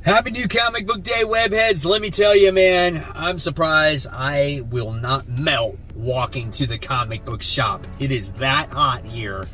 Happy New Comic Book Day, webheads. Let me tell you, man, I'm surprised I will not melt walking to the comic book shop. It is that hot here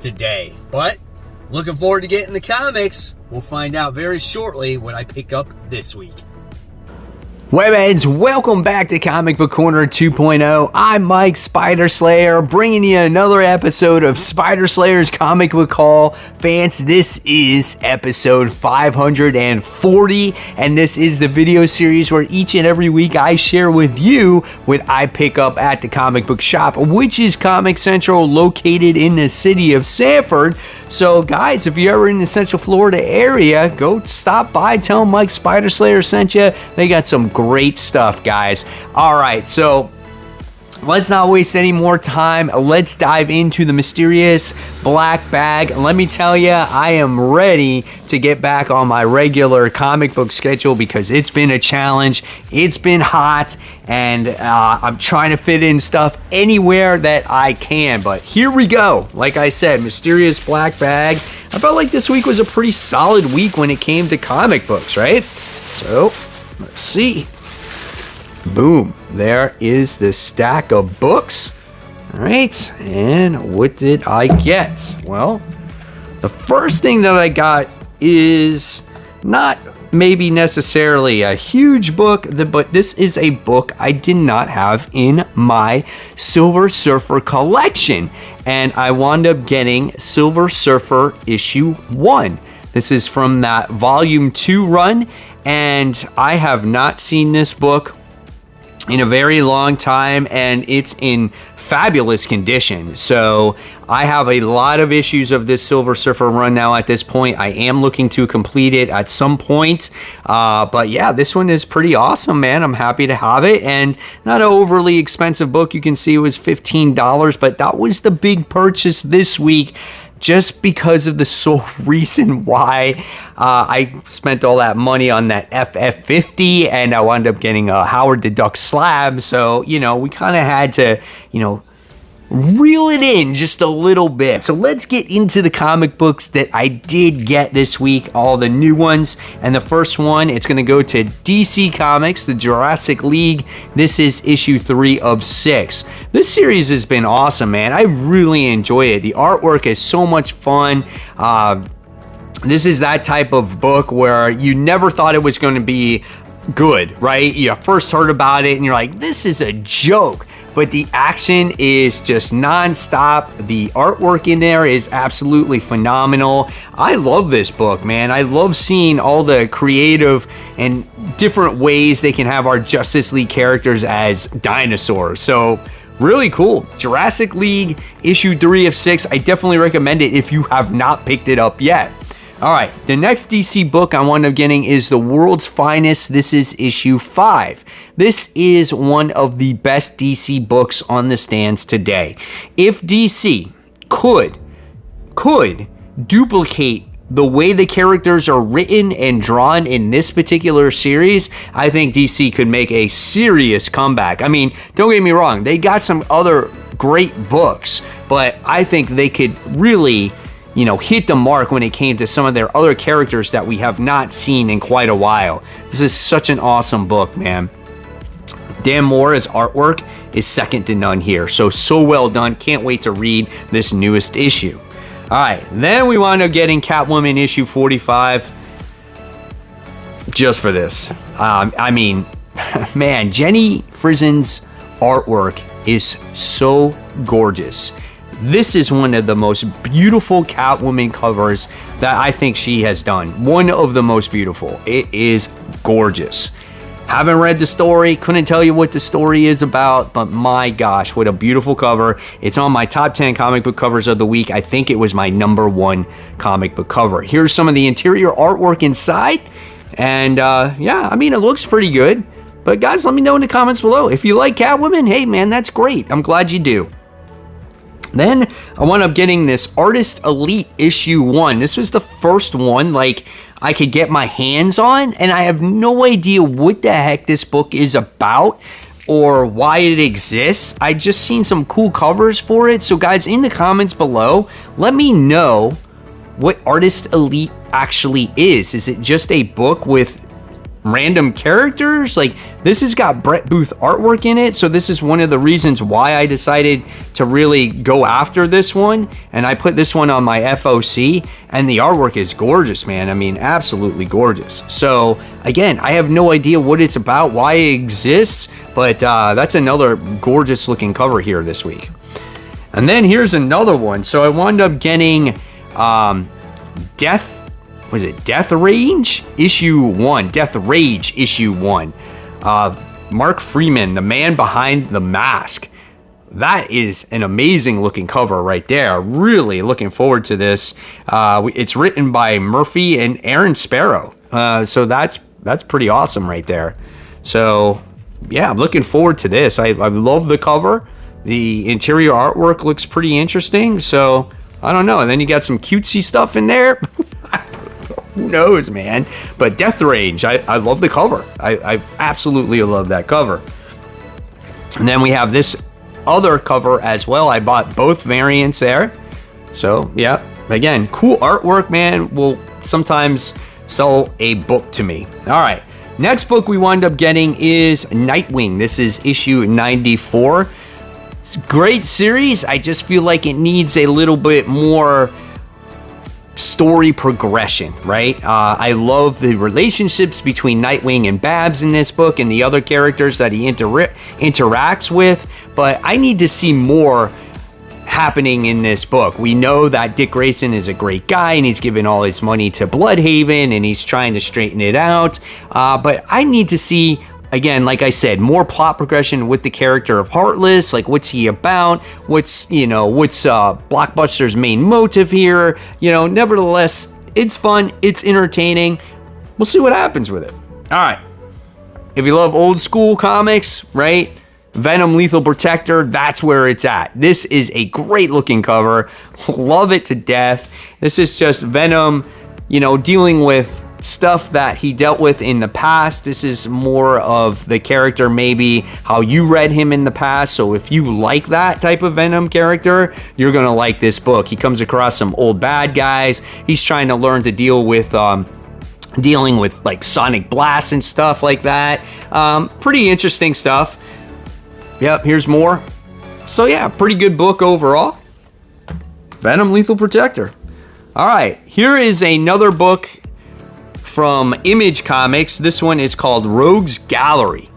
today. But looking forward to getting the comics. We'll find out very shortly what I pick up this week. Webheads, welcome back to Comic Book Corner 2.0. I'm Mike Spider Slayer, bringing you another episode of Spider Slayer's Comic Book Haul. Fans, this is episode 540, and this is the video series where each and every week I share with you what I pick up at the comic book shop, which is Comic Central, located in the city of Sanford. So, guys, if you're ever in the Central Florida area, go stop by, tell them Mike Spider Slayer sent you. They got some great stuff, guys. All right, so let's not waste any more time. Let's dive into the mysterious black bag. Let me tell you, I am ready to get back on my regular comic book schedule because it's been a challenge. It's been hot, and I'm trying to fit in stuff anywhere that I can. But here we go. Like I said, mysterious black bag. I felt like this week was a pretty solid week when it came to comic books, right? So let's see. Boom, there is the stack of books. All right, and what did I get? Well, the first thing that I got is not maybe necessarily a huge book, but this is a book I did not have in my Silver Surfer collection, and I wound up getting Silver Surfer issue 1. This is from that volume 2 run, and I have not seen this book in a very long time, and it's in fabulous condition. So I have a lot of issues of this Silver Surfer run now at this point. I am looking to complete it at some point, but yeah, this one is pretty awesome, man. I'm happy to have it, and not an overly expensive book. You can see it was $15, but that was the big purchase this week, just because of the sole reason why I spent all that money on that FF50, and I wound up getting a Howard the Duck slab. So, you know, we kind of had to, reel it in just a little bit. So let's get into the comic books that I did get this week, all the new ones. And the first one, it's going to go to DC Comics, the Jurassic League. This is issue 3 of 6. This series has been awesome, man. I really enjoy it. The artwork is so much fun. This is that type of book where you never thought it was going to be good, right? You first heard about it and you're like, this is a joke. But the action is just non-stop. The artwork in there is absolutely phenomenal. I love this book, man. I love seeing all the creative and different ways they can have our Justice League characters as dinosaurs. So really cool. Jurassic League issue 3 of 6. I definitely recommend it if you have not picked it up yet. All right, the next DC book I wound up getting is The World's Finest. This is issue 5. This is one of the best DC books on the stands today. If DC could duplicate the way the characters are written and drawn in this particular series, I think DC could make a serious comeback. I mean, don't get me wrong, they got some other great books, but I think they could really hit the mark when it came to some of their other characters that we have not seen in quite a while. This is such an awesome book, man. Dan Mora's artwork is second to none here. So well done. Can't wait to read this newest issue. All right, then we wound up getting Catwoman issue 45 just for this. I mean, man, Jenny Frizen's artwork is so gorgeous. This is one of the most beautiful Catwoman covers that I think she has done. One of the most beautiful. It is gorgeous. Haven't read the story, couldn't tell you what the story is about, but my gosh, what a beautiful cover. It's on my top 10 comic book covers of the week. I think it was my number 1 comic book cover. Here's some of the interior artwork inside, and yeah, I mean, it looks pretty good. But guys, let me know in the comments below. If you like Catwoman, hey man, that's great. I'm glad you do. Then I wound up getting this Artist Elite issue 1. This was the first one I could get my hands on, and I have no idea what the heck this book is about or why it exists. I just seen some cool covers for it. So guys, in the comments below, let me know what Artist Elite actually is. Is it just a book with random characters? Like, this has got Brett Booth artwork in it, so this is one of the reasons why I decided to really go after this one, and I put this one on my FOC, and the artwork is gorgeous, man. I mean, absolutely gorgeous. So again, I have no idea what it's about, why it exists, but that's another gorgeous looking cover here this week. And then here's another one. So I wound up getting Death Rage issue 1. Death Rage issue 1. Mark Freeman, the man behind the mask. That is an amazing looking cover right there. Really looking forward to this. It's written by Murphy and Aaron Sparrow. So that's pretty awesome right there. So yeah, I'm looking forward to this. I love the cover. The interior artwork looks pretty interesting. So I don't know. And then you got some cutesy stuff in there. Who knows, man? But Death Rage, I love the cover. I absolutely love that cover. And then we have this other cover as well. I bought both variants there. So, yeah. Again, cool artwork, man. Will sometimes sell a book to me. All right. Next book we wind up getting is Nightwing. This is issue 94. It's a great series. I just feel like it needs a little bit more story progression, right? I love the relationships between Nightwing and Babs in this book and the other characters that he interacts with, but I need to see more happening in this book. We know that Dick Grayson is a great guy and he's giving all his money to Bloodhaven and he's trying to straighten it out, but I need to see, again, like I said, more plot progression with the character of Heartless. Like, what's he about? What's Blockbuster's main motive here? Nevertheless, it's fun. It's entertaining. We'll see what happens with it. All right. If you love old school comics, right? Venom Lethal Protector, that's where it's at. This is a great looking cover. Love it to death. This is just Venom, dealing with stuff that he dealt with in the past. This is more of the character, maybe how you read him in the past. So if you like that type of Venom character, you're gonna like this book. He comes across some old bad guys. He's trying to learn to deal with dealing with like sonic blasts and stuff like that. Pretty interesting stuff. Yep, here's more. So yeah, pretty good book overall. Venom Lethal Protector. All right, here is another book from Image Comics. This one is called Rogues Gallery.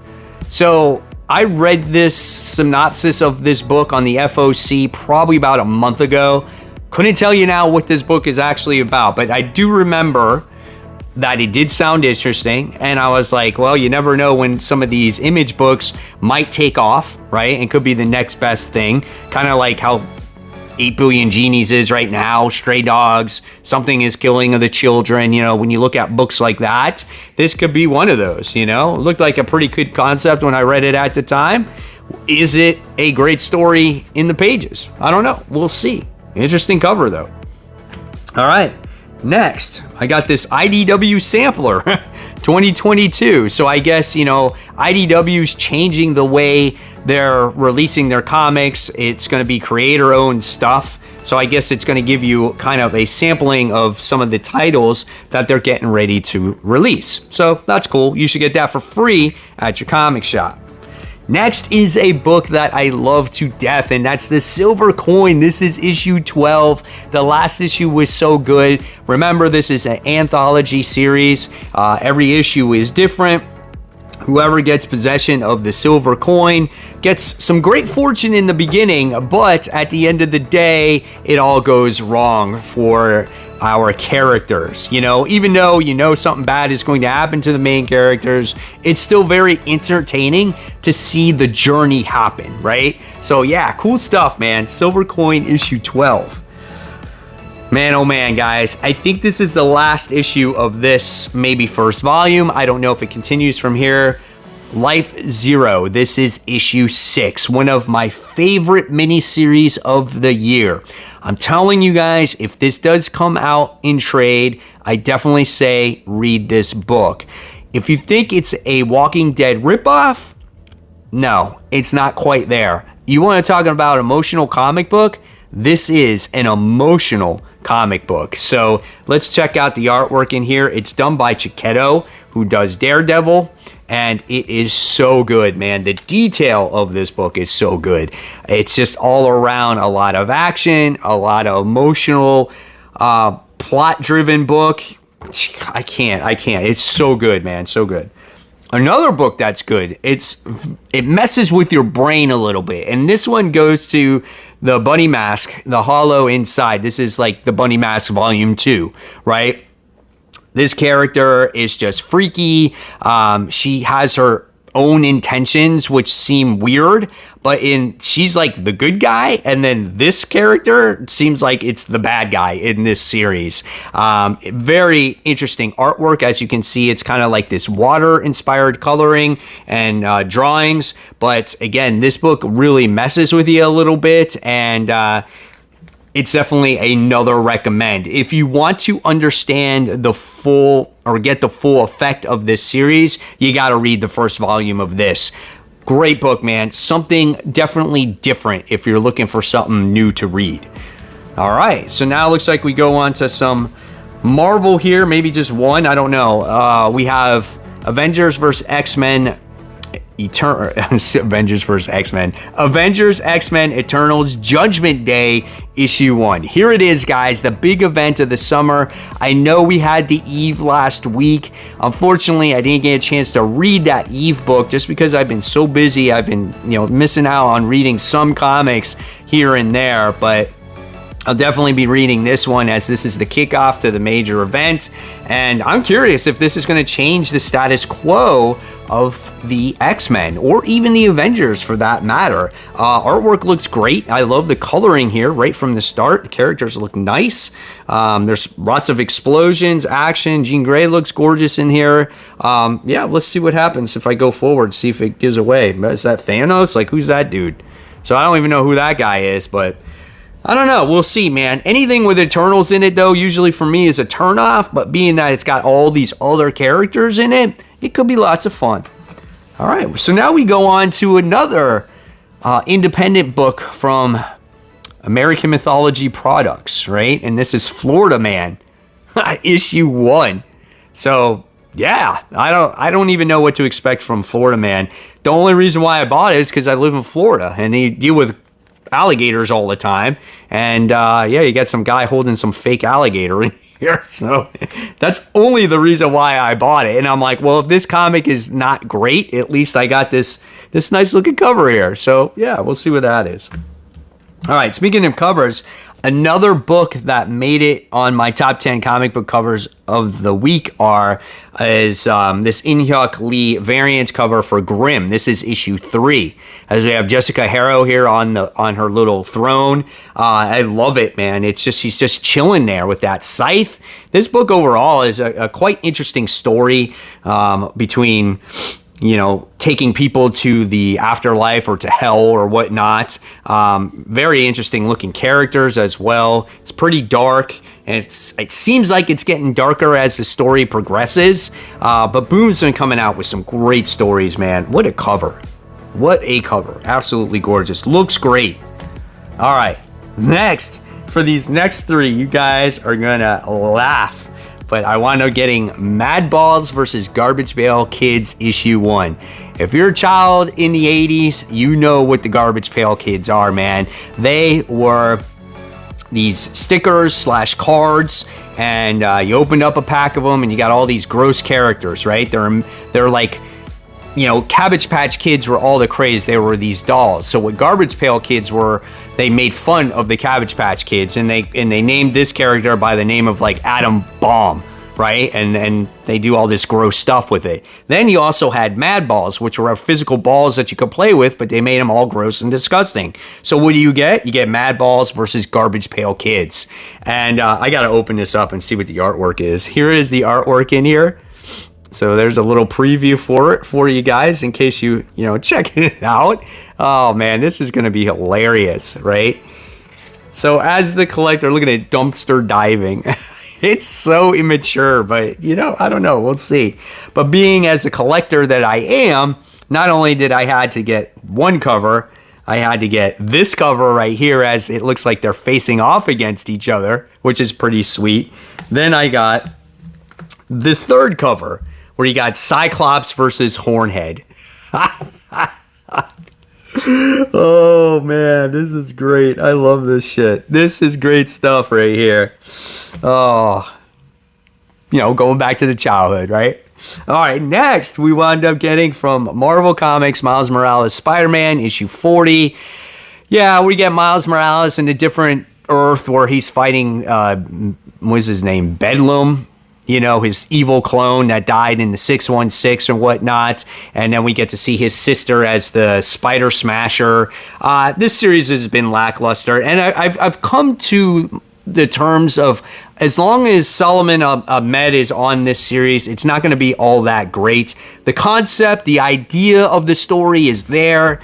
So I read this synopsis of this book on the FOC probably about a month ago. Couldn't tell you now what this book is actually about, but I do remember that it did sound interesting, and I was like, well, you never know when some of these Image books might take off, right? And could be the next best thing, kind of like how 8 Billion Genies is right now, Stray Dogs, Something is Killing of the Children. When you look at books like that, this could be one of those. It looked like a pretty good concept when I read it at the time. Is it a great story in the pages? I don't know. We'll see. Interesting cover, though. All right. Next, I got this IDW sampler 2022. So I guess, IDW's changing the way they're releasing their comics. It's going to be creator-owned stuff. So I guess it's going to give you kind of a sampling of some of the titles that they're getting ready to release. So that's cool. You should get that for free at your comic shop. Next is a book that I love to death, and that's The Silver Coin. This is issue 12. The last issue was so good. Remember, this is an anthology series. Every issue is different. Whoever gets possession of the silver coin gets some great fortune in the beginning, but at the end of the day, it all goes wrong for our characters. Even though something bad is going to happen to the main characters, it's still very entertaining to see the journey happen, right? So yeah, cool stuff, man. Silver Coin issue 12. Man, oh man, guys, I think this is the last issue of this maybe first volume. I don't know if it continues from here. Life Zero. This is issue 6, one of my favorite miniseries of the year. I'm telling you guys, if this does come out in trade, I definitely say read this book. If you think it's a Walking Dead ripoff, no, it's not quite there. You want to talk about emotional comic book? this is an emotional comic book. So let's check out the artwork in here. It's done by Chiquetto, who does Daredevil, and it is so good, man. The detail of this book is so good. It's just all around a lot of action, a lot of emotional, plot-driven book. I can't. It's so good, man. So good. Another book that's good, it messes with your brain a little bit. And this one goes to the Bunny Mask, The Hollow Inside. This is like the Bunny Mask Volume 2, right? This character is just freaky. She has her own intentions, which seem weird, but she's like the good guy, and then this character seems like it's the bad guy in this series. Very interesting artwork. As you can see, it's kind of like this water-inspired coloring and drawings, but again, this book really messes with you a little bit, and it's definitely another recommend. If you want to understand the full or get the full effect of this series, you got to read the first volume of this. Great book, man. Something definitely different if you're looking for something new to read. All right, so now it looks like we go on to some Marvel here, maybe just one, I don't know. We have Avengers vs. X-Men Avengers vs. X-Men. Avengers X-Men Eternals Judgment Day issue 1. Here it is, guys, the big event of the summer. I know we had the Eve last week. Unfortunately, I didn't get a chance to read that Eve book just because I've been so busy. I've been, missing out on reading some comics here and there, but I'll definitely be reading this one as this is the kickoff to the major event. And I'm curious if this is going to change the status quo of the X-Men or even the Avengers for that matter. Artwork looks great. I love the coloring here right from the start. The characters look nice. There's lots of explosions, action. Jean Grey looks gorgeous in here. Yeah, let's see what happens if I go forward, see if it gives away. Is that Thanos? Like, who's that dude? So I don't even know who that guy is, but I don't know. We'll see, man. Anything with Eternals in it, though, usually for me is a turnoff. But being that it's got all these other characters in it, it could be lots of fun. All right. So now we go on to another independent book from American Mythology Products, right? And this is Florida Man, issue 1. So yeah, I don't even know what to expect from Florida Man. The only reason why I bought it is because I live in Florida and they deal with alligators all the time, and yeah, you got some guy holding some fake alligator in here, so that's only the reason why I bought it. And I'm like, well, if this comic is not great, at least I got this nice looking cover here. So yeah, we'll see what that is. All right, speaking of covers, another book that made it on my top 10 comic book covers of the week is this In-Hyuk Lee variant cover for Grimm. This is issue 3. As we have Jessica Harrow here on her little throne. I love it, man. She's just chilling there with that scythe. This book overall is a quite interesting story between taking people to the afterlife or to hell or whatnot. Very interesting looking characters as well. It's pretty dark, and it seems like it's getting darker as the story progresses. But Boom's been coming out with some great stories, man. What a cover. What a cover. Absolutely gorgeous. Looks great. All right. Next, for these next 3, you guys are going to laugh. But I want to know getting Mad Balls versus Garbage Pail Kids issue 1. If you're a child in the 80s, you know what the Garbage Pail Kids are, man. They were these stickers / cards, and you opened up a pack of them, and you got all these gross characters, right? They're like, Cabbage Patch Kids were all the craze. They were these dolls. So what Garbage Pail Kids were, they made fun of the Cabbage Patch Kids, and they named this character by the name of like Atom Bomb, right? And they do all this gross stuff with it. Then you also had Mad Balls, which were physical balls that you could play with, but they made them all gross and disgusting. So what do you get? You get Mad Balls versus Garbage Pail Kids. And I got to open this up and see what the artwork is. Here is the artwork in here. So there's a little preview for it for you guys in case you check it out. Oh man, this is going to be hilarious, right? So as the collector, looking at dumpster diving. It's so immature, but I don't know. We'll see. But being as a collector that I am, not only did I had to get one cover, I had to get this cover right here, as it looks like they're facing off against each other, which is pretty sweet. Then I got the third cover, where you got Cyclops versus Hornhead. Oh man, this is great. I love this shit. This is great stuff right here. Oh, going back to the childhood, right? All right, next we wound up getting from Marvel Comics, Miles Morales Spider-Man, issue 40. Yeah, we get Miles Morales in a different Earth where he's fighting, what's his name, Bedlam, his evil clone that died in the 616 or whatnot. And then we get to see his sister as the Spider Smasher. This series has been lackluster, and I've come to the terms of, as long as Solomon Ahmed is on this series, it's not going to be all that great. The concept, the idea of the story is there,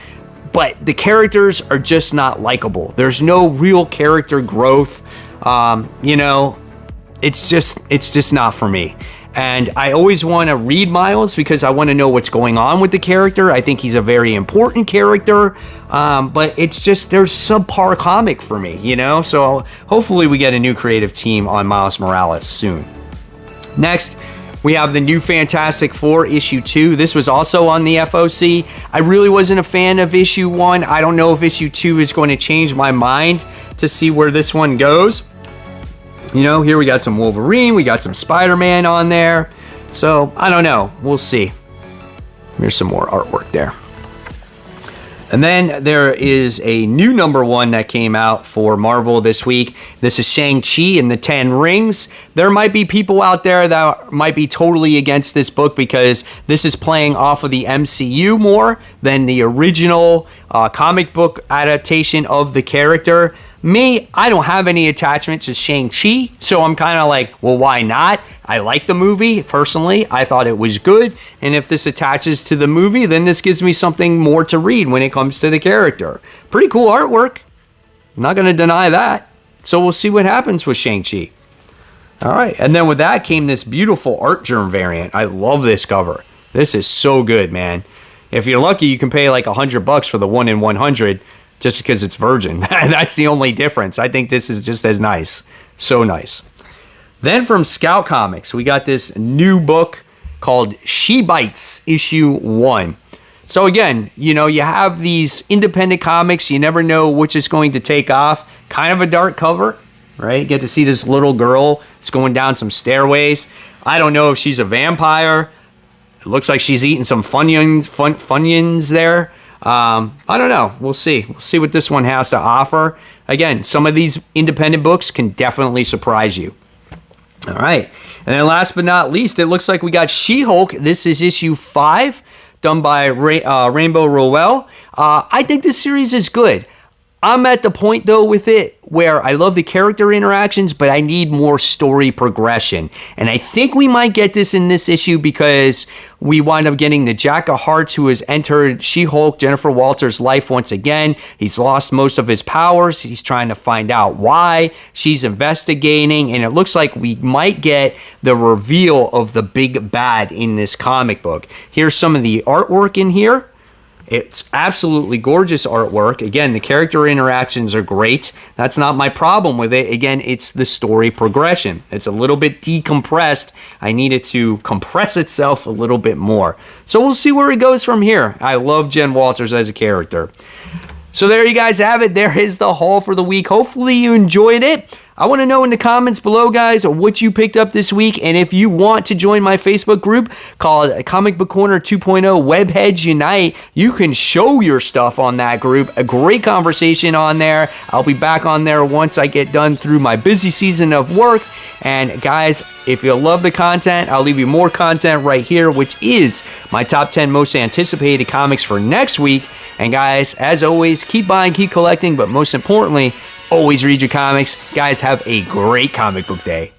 but the characters are just not likable. There's no real character growth. It's just not for me. And I always want to read Miles because I want to know what's going on with the character. I think he's a very important character, but it's just, there's subpar comic for me, So hopefully we get a new creative team on Miles Morales soon. Next, we have the new Fantastic Four issue 2. This was also on the FOC. I really wasn't a fan of issue 1. I don't know if issue 2 is going to change my mind to see where this one goes. Here we got some Wolverine, we got some Spider-Man on there. So, I don't know. We'll see. Here's some more artwork there. And then there is a new #1 that came out for Marvel this week. This is Shang-Chi and the 10 Rings. There might be people out there that might be totally against this book because this is playing off of the MCU more than the original comic book adaptation of the character. Me, I don't have any attachment to Shang-Chi, so I'm kind of like, well, why not? I like the movie, personally. I thought it was good, and if this attaches to the movie, then this gives me something more to read when it comes to the character. Pretty cool artwork. I'm not going to deny that. So we'll see what happens with Shang-Chi. All right, and then with that came this beautiful Art Germ variant. I love this cover. This is so good, man. If you're lucky, you can pay like $100 for the 1 in 100. Just because it's virgin. That's the only difference. I think this is just as nice. So nice. Then from Scout Comics, we got this new book called She Bites, issue 1. So again, you have these independent comics. You never know which is going to take off. Kind of a dark cover, right? You get to see this little girl. It's going down some stairways. I don't know if she's a vampire. It looks like she's eating some Funyuns there. I don't know. We'll see. We'll see what this one has to offer. Again, some of these independent books can definitely surprise you. All right. And then last but not least, it looks like we got She-Hulk. This is issue 5, done by Rainbow Rowell. I think this series is good. I'm at the point, though, with it where I love the character interactions, but I need more story progression. And I think we might get this in this issue because we wind up getting the Jack of Hearts, who has entered She-Hulk, Jennifer Walters' life once again. He's lost most of his powers. He's trying to find out why. She's investigating, and it looks like we might get the reveal of the big bad in this comic book. Here's some of the artwork in here. It's absolutely gorgeous artwork. Again, the character interactions are great. That's not my problem with it. Again, it's the story progression. It's a little bit decompressed. I need it to compress itself a little bit more. So we'll see where it goes from here. I love Jen Walters as a character. So there you guys have it. There is the haul for the week. Hopefully you enjoyed it. I want to know in the comments below, guys, what you picked up this week. And if you want to join my Facebook group called Comic Book Corner 2.0 Webheads Unite, you can show your stuff on that group. A great conversation on there. I'll be back on there once I get done through my busy season of work. And guys, if you love the content, I'll leave you more content right here, which is my top 10 most anticipated comics for next week. And guys, as always, keep buying, keep collecting, but most importantly, always read your comics. Guys, have a great comic book day.